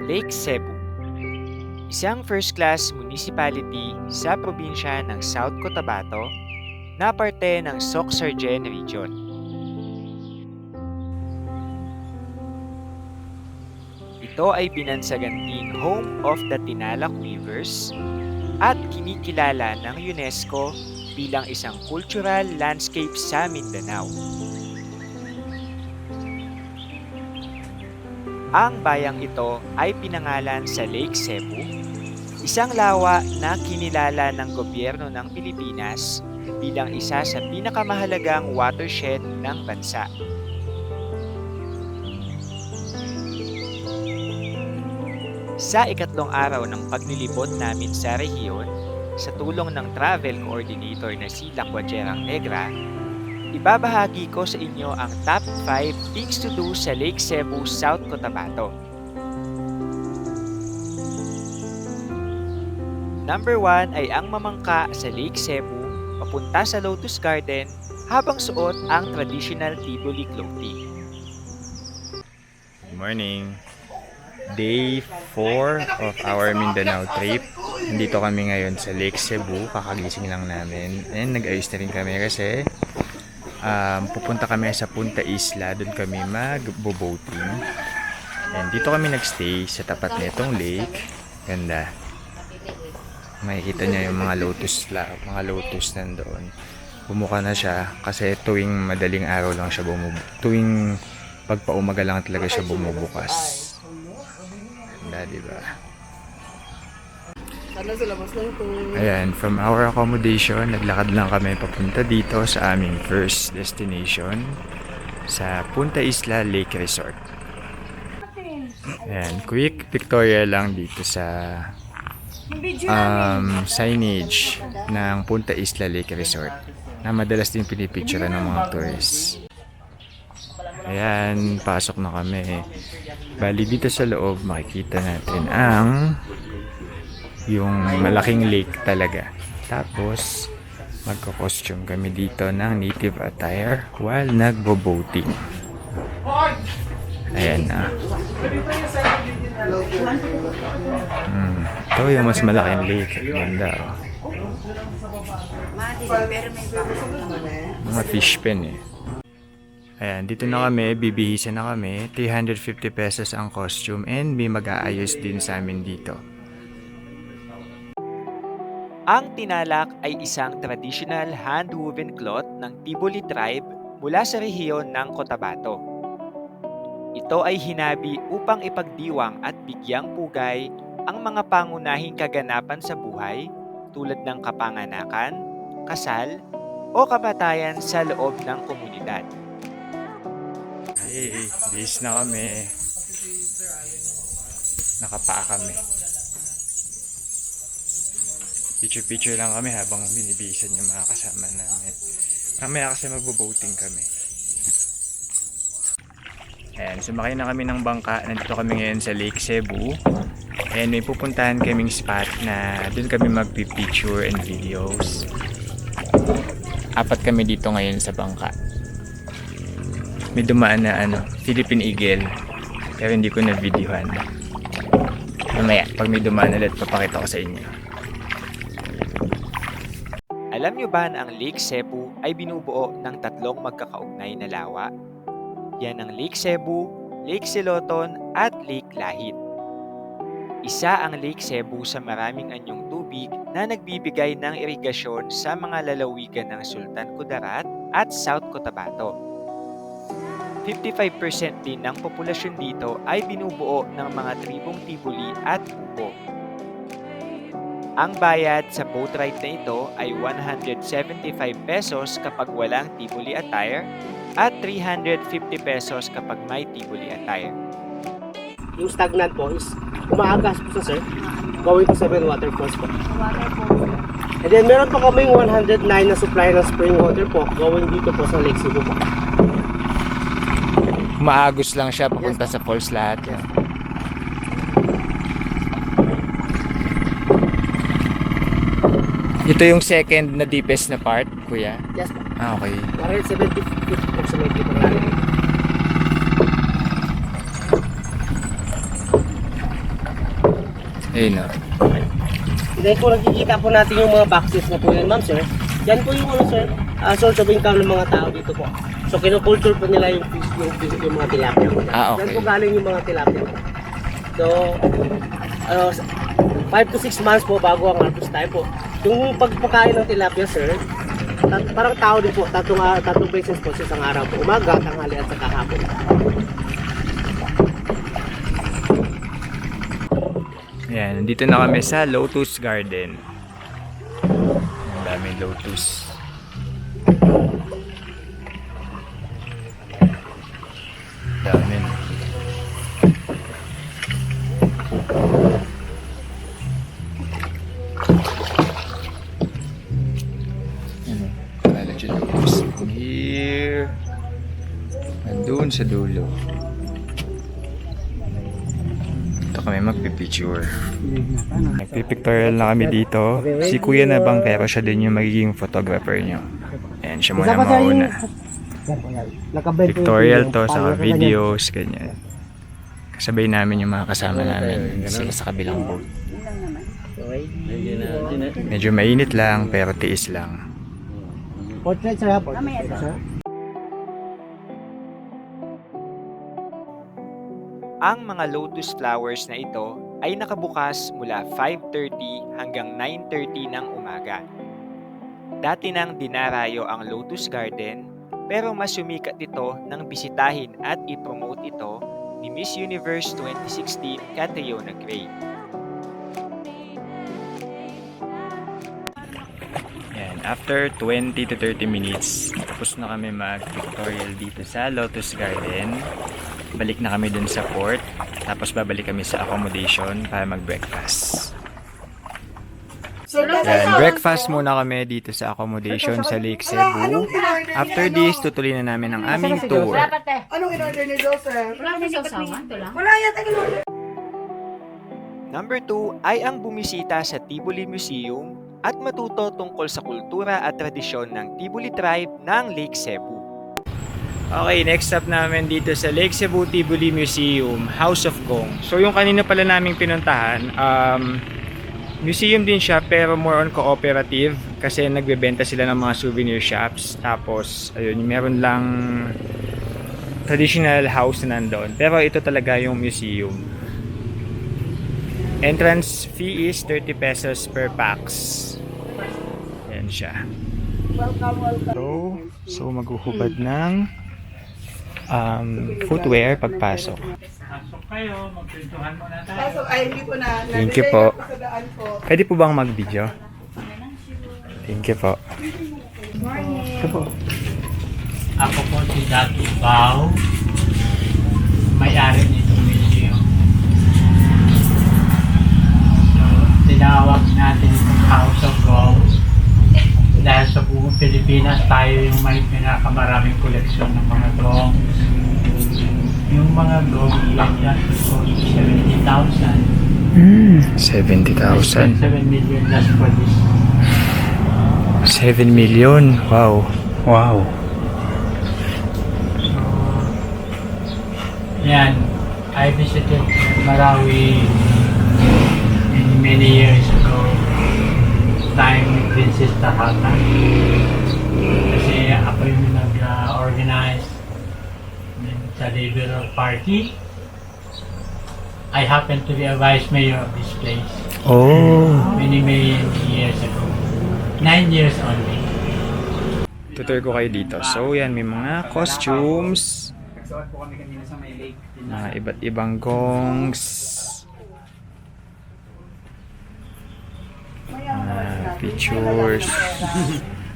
Lake Cebu, isang first-class municipality sa probinsya ng South Cotabato na parte ng Sorsogon Region. Ito ay binansaganting home of the Tinalak Weavers at kinikilala ng UNESCO bilang isang cultural landscape sa Mindanao. Ang bayang ito ay pinangalan sa Lake Cebu, isang lawa na kinilala ng gobyerno ng Pilipinas bilang isa sa pinakamahalagang watershed ng bansa. Sa ikatlong araw ng paglilibot namin sa rehiyon, sa tulong ng travel coordinator na si Lacuajerang Negra, ibabahagi ko sa inyo ang top 5 things to do sa Lake Cebu, South Cotabato. Number 1 ay ang mamangka sa Lake Cebu papunta sa Lotus Garden habang suot ang traditional Tiboli clothing. Good morning! Day 4 of our Mindanao trip. Nandito kami ngayon sa Lake Cebu. Kakagising lang namin. And nag-ayos na rin kami kasi pupunta kami sa Punta Isla. Doon kami mag-boating. And dito kami nagstay sa tapat nitong lake. Ganda. Makikita niya yung mga lotus nandoon. Bumuka na siya kasi tuwing madaling araw lang siya tuwing pagpaumaga lang talaga siya bumubukas. Ganda, diba? Ayan, from our accommodation, naglakad lang kami papunta dito sa aming first destination sa Punta Isla Lake Resort. Ayan, quick pictorial lang dito sa signage ng Punta Isla Lake Resort na madalas din pinipicture ng mga tourists. Ayan, pasok na kami. Bali dito sa loob makikita natin yung malaking lake talaga. Tapos magko-costume kami dito ng native attire while nagbo-boating. Ayan na. Ito yung mas malaking lake. Ganda. Mga fish pen eh. Ayan, dito na kami, bibihisan na kami. 350 pesos ang costume and may mag-aayos din sa amin dito. Ang tinalak ay isang traditional hand-woven cloth ng Tiboli tribe mula sa rehiyon ng Cotabato. Ito ay hinabi upang ipagdiwang at bigyang pugay ang mga pangunahing kaganapan sa buhay tulad ng kapanganakan, kasal, o kamatayan sa loob ng komunidad. Hey, bis na kami. Nakapaa kami. Picture lang kami habang binibisan yung mga kasama namin. Mamaya kasi magbo-boating kami. Ayan, sumakay na kami ng bangka. Nandito kami ngayon sa Lake Cebu. And may pupuntahan kaming spot na doon kami magpipicture and videos. 4 kami dito ngayon sa bangka. May dumaan na Philippine Eagle. Pero hindi ko na videohan. Mamaya, pag may dumaan ulit, papakita ko sa inyo. Alam nyo ba na ang Lake Cebu ay binubuo ng 3 magkakaugnay na lawa? Yan ang Lake Cebu, Lake Siloton, at Lake Lahit. Isa ang Lake Cebu sa maraming anyong tubig na nagbibigay ng irigasyon sa mga lalawigan ng Sultan Kudarat at South Cotabato. 55% din ng populasyon dito ay binubuo ng mga tribong Tiboli at Pupo. Ang bayad sa boat ride na ito ay 175 pesos kapag walang Tiboli attire at 350 pesos kapag may Tiboli attire. Yung stagnant po is umaagas po sa sir, going to 7 waterfalls po. And then meron po kaming 109 na supply ng spring water po going dito po sa Lake Cebu po. Maagos lang siya papunta sa falls lahat yan. Ito yung second na deepest na part, kuya? Yes po. Okay. 170 feet approximately po namin. Ayun o. Then kung nakikita po natin yung mga boxes na po yan, ma'am sir, yan po yung ano sir, source of income ng mga tao dito po. So kinukulture po nila yung fish, yung mga tilapia po. Ah, okay. Yan po galing yung mga tilapia. So, 5 to 6 months po bago ang harvest time po. Yung pagpakain ng tilapia sir, parang tao din po, tatlong beses po sa isang araw po. Umaga, tanghali at saka hapon. Ayan, nandito na kami sa Lotus Garden. Ang daming lotus. Dami. Kalat yung lotus. From here. Nandun sa dulo. Dito kami magpipicture. Nagpipictorial na kami dito. Si Kuya na Bangkero, siya din yung magiging photographer nyo. Ayan, siya muna mauna. Pictorial to, saka videos, ganyan. Kasabay namin yung mga kasama namin sila sa kabilang boat. Medyo mainit lang, pero tiis lang. Portrait sir ha? Portrait sir? Ang mga lotus flowers na ito ay nakabukas mula 5:30 hanggang 9:30 ng umaga. Dati nang dinarayo ang Lotus Garden, pero mas sumikat ito nang bisitahin at ipromote ito ni Miss Universe 2016 Catriona Gray. Yan, after 20 to 30 minutes, tapos na kami mag-pictorial dito sa Lotus Garden. Balik na kami dun sa port, tapos babalik kami sa accommodation para mag-breakfast. Yan, breakfast muna kami dito sa accommodation sa Lake Cebu. After this, tutuloy na namin ang aming tour. Anong in-order ni Joseph? Wala na sausawan, ito lang. Wala yata in-order. Number 2 ay ang bumisita sa Tiboli Museum at matuto tungkol sa kultura at tradisyon ng Tiboli Tribe ng Lake Cebu. Okay, next stop namin dito sa Lake Cebu Tiboli Museum, House of Gong. So yung kanina pala naming pinuntahan, museum din siya pero more on cooperative kasi nagbebenta sila ng mga souvenir shops. Tapos, ayun, meron lang traditional house na nandun. Pero ito talaga yung museum. Entrance fee is 30 pesos per pax. Ayan siya. So maghuhubad ng footwear pagpasok. Pasok, ay hindi po na. Thank you po. Sa daan po. Pwede po bang mag-video? Thank you po. Ako po si Dati Bao, may-ari nitong museum. So, tinawag natin itong House of Gold dahil sa buong Pilipinas tayo yung may pinakamaraming koleksyon ng mga gong. Yung mga gong like that for 70,000. 70,000. 7 million just for this. 7 million. Wow. Wow. Yan, I visited Marawi many years ago. Time with Princess Tahata. Kasi ako yung nag-organize sa Liberal Party. I happen to be a vice mayor of this place Oh. many years ago. 9 years only. Tutur ko kayo dito. So yan, may mga costumes. Mga iba't ibang gongs. Pictures.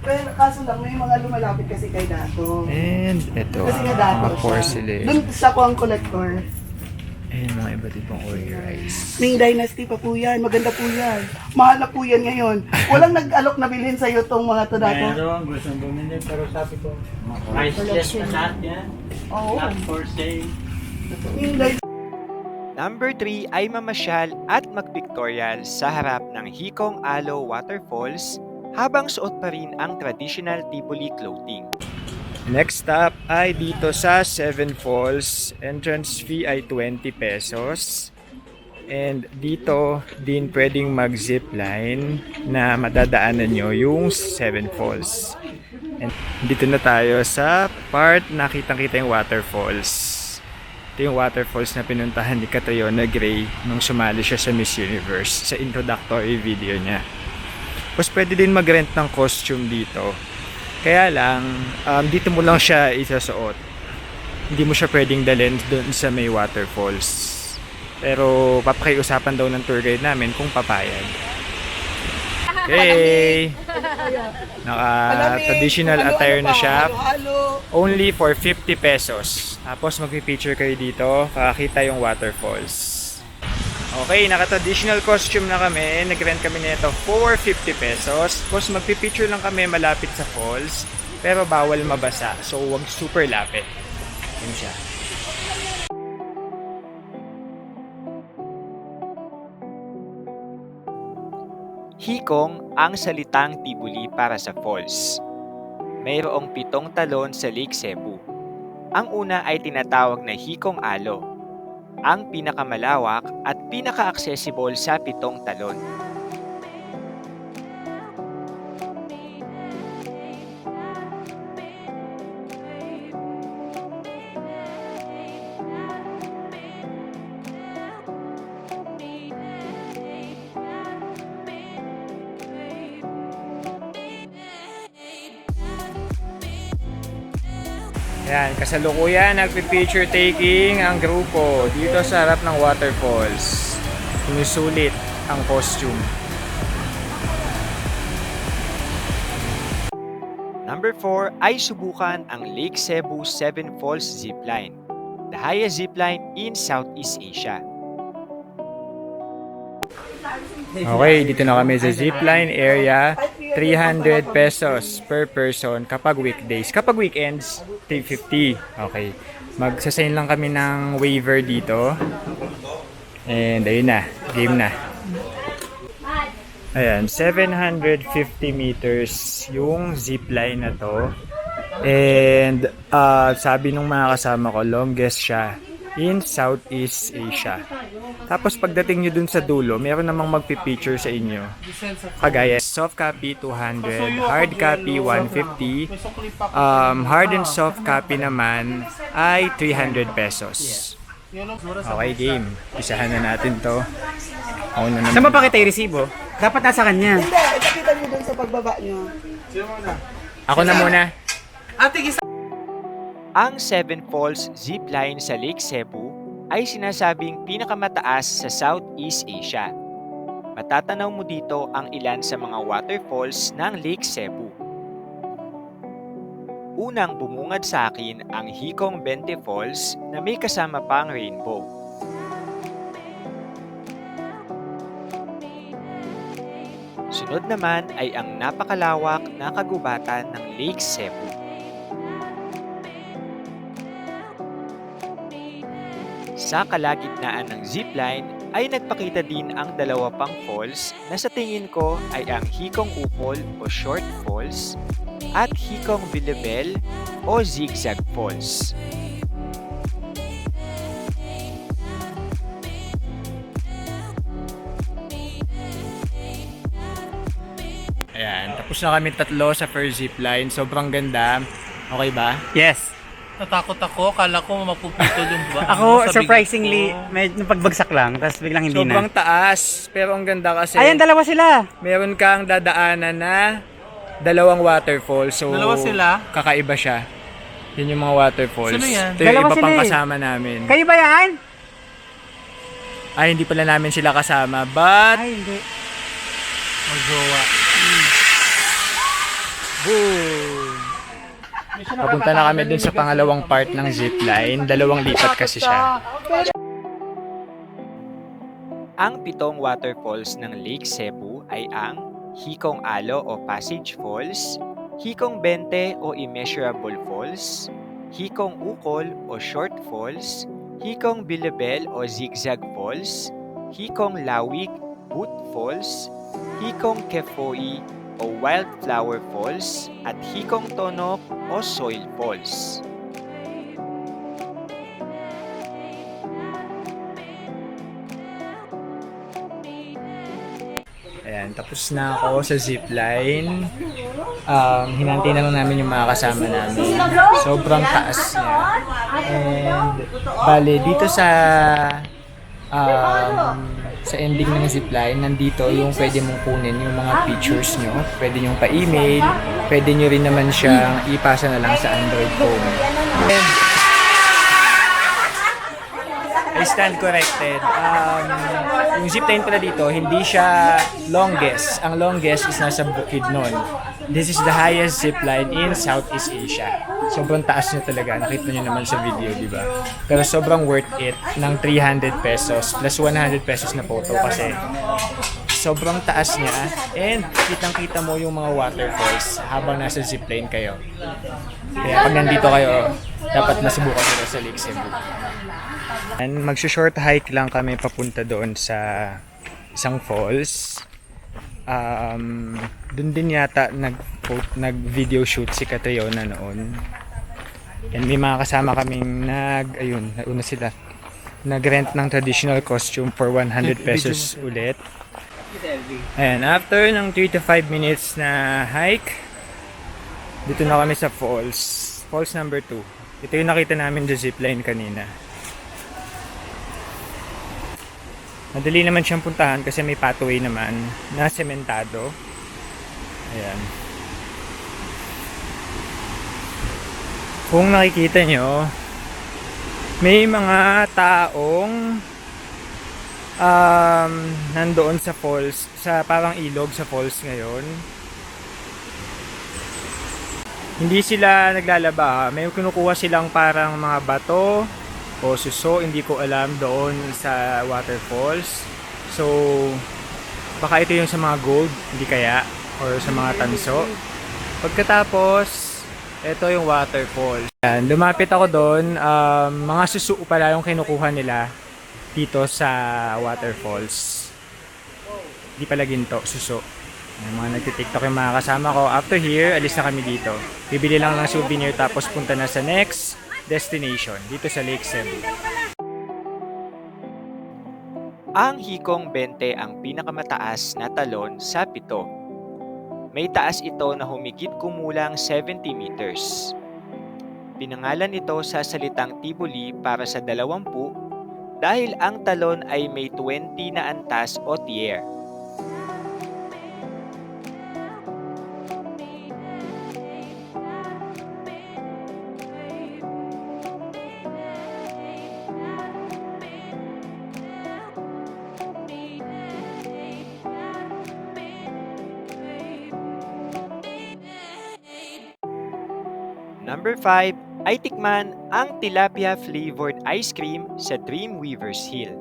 Pero kaso lang, may mga lumalapit kasi kay Dato. And ito, Kasi nga Dato mga siya. porcelain. Doon sa ko ang collector. And mga iba't ibang organized. Ming Dynasty pa po yan. Maganda po yan. Mahal na po yan ngayon. Walang nag-alok na bilhin sa'yo tong mga to Dato. Meron, gustong bumili, pero sabi ko, priceless na lahat yan. Oo. Not for sale. Ming Dynasty. Number 3 ay mamasyal at mag-pictorial sa harap ng Hikong Alo Waterfalls habang suot pa rin ang traditional Tiboli clothing. Next stop ay dito sa Seven Falls. Entrance fee ay 20 pesos. And dito din pwedeng mag-zipline na madadaanan nyo yung Seven Falls. And dito na tayo sa part na kitang-kita yung waterfalls. Ito yung waterfalls na pinuntahan ni Catriona Gray nung sumali siya sa Miss Universe sa introductory video niya. Tapos pwede din mag-rent ng costume dito. Kaya lang, dito mo lang siya isasuot. Hindi mo siya pwedeng dalhin doon sa may waterfalls. Pero papakiusapan daw ng tour guide namin kung papayag. Okay! Naka-traditional attire na siya. Halo. Only for 50 pesos. Tapos magpipicture kayo dito, kakakita yung waterfalls. Okay, naka-traditional costume na kami. Nag-rent kami nito for 50 pesos. Tapos magpipicture lang kami malapit sa falls. Pero bawal mabasa. So wag super lapit. Yun siya. Hikong ang salitang Tibuli para sa falls. Mayroong 7 talon sa Lake Cebu. Ang una ay tinatawag na Hikong Alo, ang pinakamalawak at pinaka-accessible sa 7 talon. Ayan, kasalukuyan nagpi-picture taking ang grupo dito sa harap ng waterfalls. Sinusulit ang costume. Number 4 ay subukan ang Lake Cebu 7 Falls Zipline, the highest zipline in Southeast Asia. Okay, dito na kami sa zipline area. 300 pesos per person kapag weekdays. Kapag weekends, 350. Okay. Magsasign lang kami ng waiver dito. And ayun na, game na. Ayan, 750 meters yung zipline na to. And sabi nung mga kasama ko, longest siya in Southeast Asia. Tapos pagdating nyo dun sa dulo, meron namang magpipicture sa inyo. Kagaya, soft copy 200, hard copy 150, hard and soft copy naman ay 300 pesos. Okay, game. Isahan na natin to. Ako na naman. Saan ba pakita yung resibo? Dapat nasa kanya. Hindi, ipakita niyo dun sa pagbaba niyo. Ako na muna. Ang 7 Falls Zipline sa Lake Cebu ay sinasabing pinakamataas sa Southeast Asia. Matatanaw mo dito ang ilan sa mga waterfalls ng Lake Cebu. Unang bumungad sa akin ang Hikong Bente Falls na may kasama pang rainbow. Sunod naman ay ang napakalawak na kagubatan ng Lake Cebu. Sa kalagitnaan ng zipline ay nagpakita din ang 2 pang falls na sa tingin ko ay ang Hikong Upol o Short Falls at Hikong Bilibel o Zigzag Falls. Ayan, tapos na kami 3 sa first zipline. Sobrang ganda. Okay ba? Yes. Natakot ako, kala ko mapuputol yung ba? Ako, sa surprisingly, bigod ko. medyo pagbagsak lang, tapos biglang hindi Sobrang na. taas. Pero ang ganda kasi Ayan, dalawa sila. meron kang dadaanan na 2 waterfalls. So, Dalawa sila? kakaiba siya. Yun yung mga waterfalls. Sino yan? Ito yung Dalawa iba sila pang eh. kasama namin. Kayo ba yan? Ay, hindi pala namin sila kasama. But, Ay, hindi. Magjowa. boom! Papunta na kami dun sa pangalawang part ng zipline. 2 lipat kasi siya. Ang 7 waterfalls ng Lake Cebu ay ang Hikong Alo o Passage Falls, Hikong Bente o Immeasurable Falls, Hikong Ukol o Short Falls, Hikong Bilibel o Zigzag Falls, Hikong Lawig, Boot Falls, Hikong Kefoi o Wildflower Falls, at Hikong Tonok o Soil Falls. Ayan, tapos na ako sa zipline. Hinantay na lang namin yung mga kasama namin. Sobrang taas niya. And, bale, dito sa ending ng zipline, nandito yung pwede mong kunin yung mga pictures nyo. Pwede nyo pa-email. Pwede nyo rin naman siyang ipasa na lang sa Android phone. And, I stand corrected. Yung zipline pala dito, hindi siya longest. Ang longest is nasa Bukidnon. This is the highest zipline in Southeast Asia. Sobrang taas niya talaga. Nakita niyo naman sa video, di ba? Pero sobrang worth it ng 300 pesos plus 100 pesos na photo kasi sobrang taas niya. And kitang-kita mo yung mga waterfalls habang nasa zipline kayo. Kaya pag nandito kayo, dapat masubukan nyo sa Lake Cebu. And magsa-short hike lang kami papunta doon sa isang falls. Doon din yata nag-video shoot si Catriona noon. And may mga kasama kaming nauna sila. Nag-rent ng traditional costume for 100 pesos ulit. And after ng 3 to 5 minutes na hike, dito na kami sa falls. Falls number 2. Ito yung nakita namin sa zipline kanina. Madali naman siyang puntahan kasi may pathway naman na sementado. Ayan. Kung nakikita nyo, may mga taong nandoon sa falls, sa parang ilog sa falls ngayon. Hindi sila naglalaba. May kinukuha silang parang mga bato o suso, hindi ko alam, doon sa waterfalls. So, baka ito yung sa mga gold, hindi kaya, or sa mga tanso. Pagkatapos, ito yung waterfalls. Yan, lumapit ako doon, mga suso pala yung kinukuha nila dito sa waterfalls. Hindi pala ginto, suso. Yung mga nagtitiktok yung mga kasama ko. After here, alis na kami dito. Bibili lang ng souvenir tapos punta na sa next destination dito sa Lake Cebu. Ang Hikong 20 ang pinakamataas na talon sa 7. May taas ito na humigit kumulang 70 meters. Pinangalan ito sa salitang Tiboli para sa 20 dahil ang talon ay may 20 na antas o tier. Number 5 ay tikman ang tilapia flavored ice cream sa Dreamweavers Hill.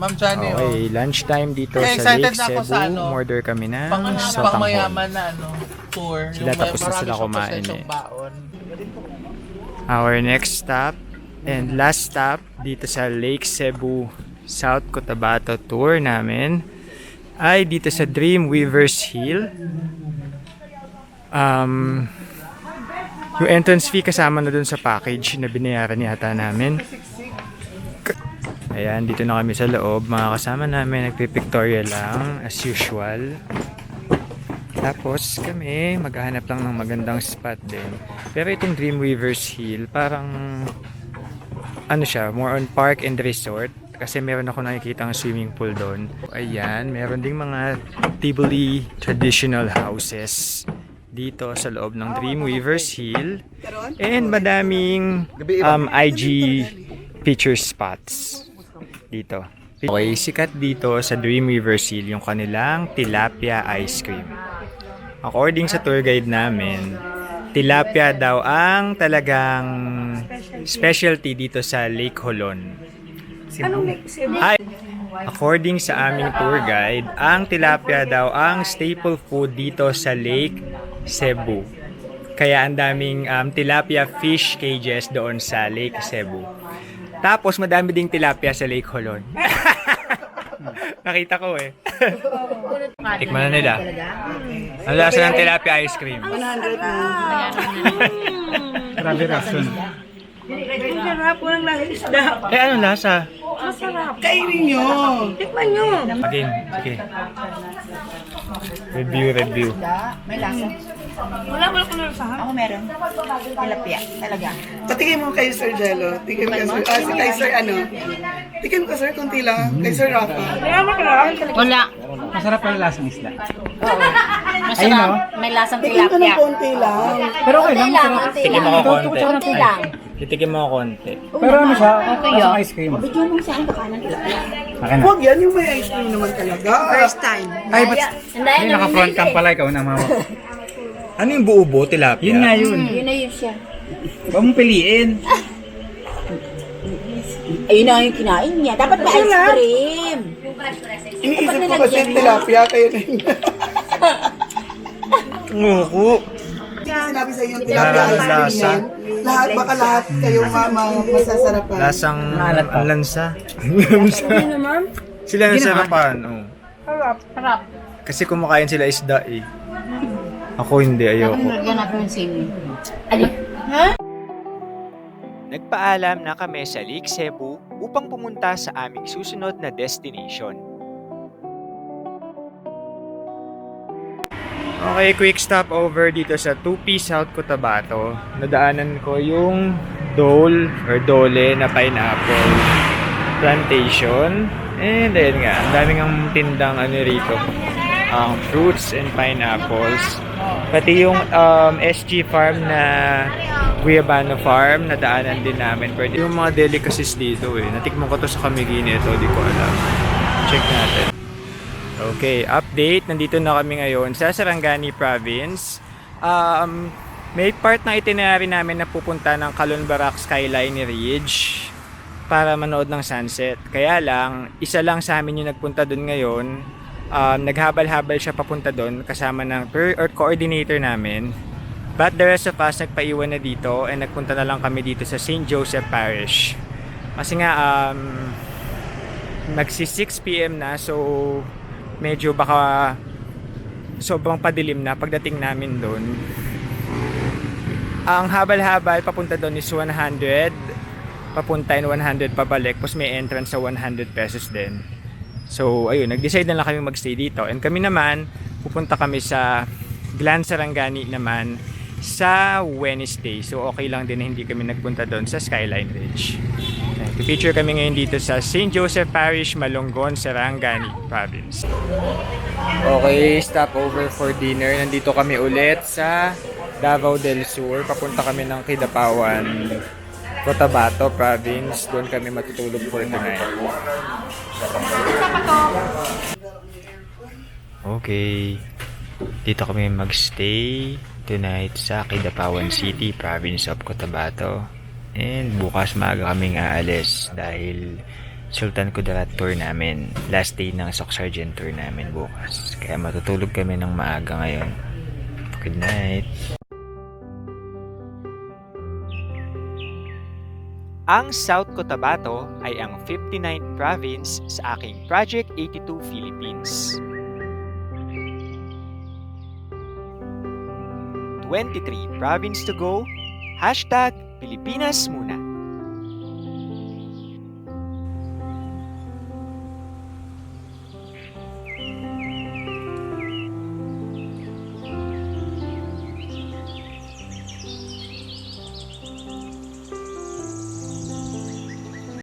Ma'am Johnny, Okay, lunchtime dito Kaya sa excited Lake na ako Cebu. sa Order kami ng pang sotanghon. mayaman na tour. Sila Yung may tapos na marami sila siyang kumain prosesyong eh. baon. Our next stop and last stop dito sa Lake Cebu South Cotabato tour namin ay dito sa Dreamweavers Hill. Yung entrance fee kasama na dun sa package na binayaran yata namin. Ayan, dito na kami sa loob. Mga kasama namin, nagpipictorial lang as usual. Tapos kami, maghahanap lang ng magandang spot din. Pero itong Dreamweavers Hill, parang ano siya, more on park and resort. Kasi meron ako nakikita ng swimming pool doon. Ayan, meron ding mga Tiboli traditional houses dito sa loob ng Dreamweavers Hill. And madaming IG picture spots dito. Okay, sikat dito sa Dreamweavers Hill yung kanilang tilapia ice cream. According sa tour guide namin, tilapia daw ang talagang specialty dito sa Lake Holon. Ay, according sa aming tour guide, ang tilapia daw ang staple food dito sa Lake Cebu. Kaya ang daming tilapia fish cages doon sa Lake Cebu. Tapos madami ding tilapia sa Lake Holon. Nakita ko eh. Tikman na nila. Ang lasa ng tilapia ice cream. 100 na. Grabe reaction. Ang sarap, walang lang isda. Eh anong lasa? Masarap. Kainin nyo. Tikman nyo. Again, sige. Review. May lasa. Wala kung lasa. Ako meron. Tilapia. Talaga. Patingin mo kay Sir Jello. Tingin mo kay Sir, kay Sir ano. Tingin mo Sir, kunti lang. Kay Sir Rafa. Wala. Masarap pala lasang isla. Masarap. May lasang Tingin ko ng tilapia. konti lang. Pero okay lang, masarap. Tikim ako konti. Konti lang. Titikim mo ako konti. Pero ano siya? Okay, Lasang oh. ice cream. Video mo sa akin kakanan tilapia. Akin na. Huwag yan, yung may ice cream naman talaga. First time. Ay, ba't Hindi, ay, naka-front cam pala ikaw na mama. Ano yung buo-buo, tilapia? Yun nga yun. Yun na yun siya. Huwag mong piliin. Ayun na yung kinain niya. Dapat may ice cream. Iniisip ko kasi tilapia, kaya na yun. Nguko. Sinabi sa inyo, tilapia ice cream Lasa. yan. Lahat, baka lahat kayo masasarapan. Lasang Maalat pa. ang lansa. Ano naman? Sila nasarapan. Oh. Harap. Kasi kumakain sila isda eh. Ako hindi, ayoko. Lagyan natin yung same. Ano? Ha? Nagpaalam na kami sa Lake Cebu upang pumunta sa aming susunod na destination. Okay, quick stop over dito sa Tupi, South Cotabato. Nadaanan ko yung Dole na pineapple plantation. And ayun nga, ang daming ang tindang ano rito. Fruits and pineapples. Pati yung SG Farm na Guyabano Farm, nadaanan din namin. Pwede yung mga delicacies dito eh. Natikman ko to sa Camiguini ito, di ko alam. Check natin. Okay, update. Nandito na kami ngayon sa Sarangani Province. May part ng itinerary namin na pupunta ng Calonbarak Skyline Ridge para manood ng sunset. Kaya lang, isa lang sa amin yung nagpunta dun ngayon. Naghabal-habal siya papunta doon kasama ng coordinator namin. But the rest of us nagpaiwan na dito and nagpunta na lang kami dito sa St. Joseph Parish. Kasi nga magsi 6 PM na, so medyo baka sobrang padilim na pagdating namin doon. Ang habal-habal papunta doon is 100 papunta and 100 pabalik, tapos may entrance sa 100 pesos din. So, ayun, nag-decide na lang kami magstay dito. And kami naman, pupunta kami sa Glan Sarangani naman sa Wednesday. So, okay lang din na hindi kami nagpunta doon sa Skyline Ridge. Picture kami ngayon dito sa St. Joseph Parish, Malongon, Sarangani Province. Okay, stop over for dinner. Nandito kami ulit sa Davao del Sur. Papunta kami ng Kidapawan, Cotabato Province. Doon kami matutulog for tonight. Okay, dito kami magstay tonight sa Kidapawan City, Province of Cotabato. And bukas maaga kaming aalis dahil Sultan Kudarat tour namin. Last day ng Soc Sergeant tour namin bukas. Kaya matutulog kami ng maaga ngayon. Good night. Ang South Cotabato ay ang 59th province sa aking Project 82 Philippines. 23 province to go. #Pilipinas muna.